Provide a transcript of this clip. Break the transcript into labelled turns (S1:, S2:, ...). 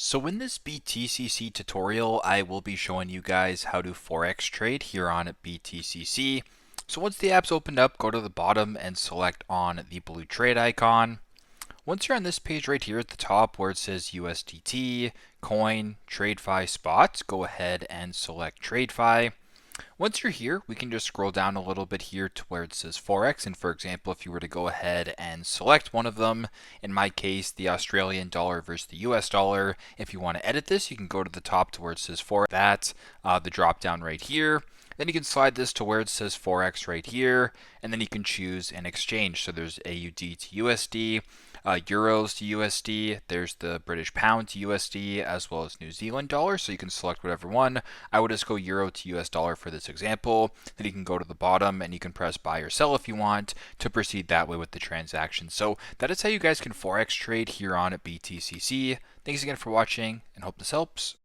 S1: So in this BTCC tutorial, I will be showing you guys how to Forex trade here on BTCC. So once the app's opened up, go to the bottom and select on the blue trade icon. Once you're on this page right here at the top where it says USDT, coin, TradeFi spot, go ahead and select TradeFi. Once you're here, we can just scroll down a little bit here to where it says Forex. And for example, if you were to go ahead and select one of them, in my case, the Australian dollar versus the US dollar, if you want to edit this, you can go to the top to where it says Forex, the drop down right here. Then you can slide this to where it says Forex right here, and then you can choose an exchange. So there's AUD to USD, euros to USD, there's the British pound to USD, as well as New Zealand dollar. So you can select whatever one. I would just go euro to US dollar for this example. Then you can go to the bottom and you can press buy or sell if you want to proceed that way with the transaction. So that is how you guys can Forex trade here on BTCC. Thanks again for watching and hope this helps.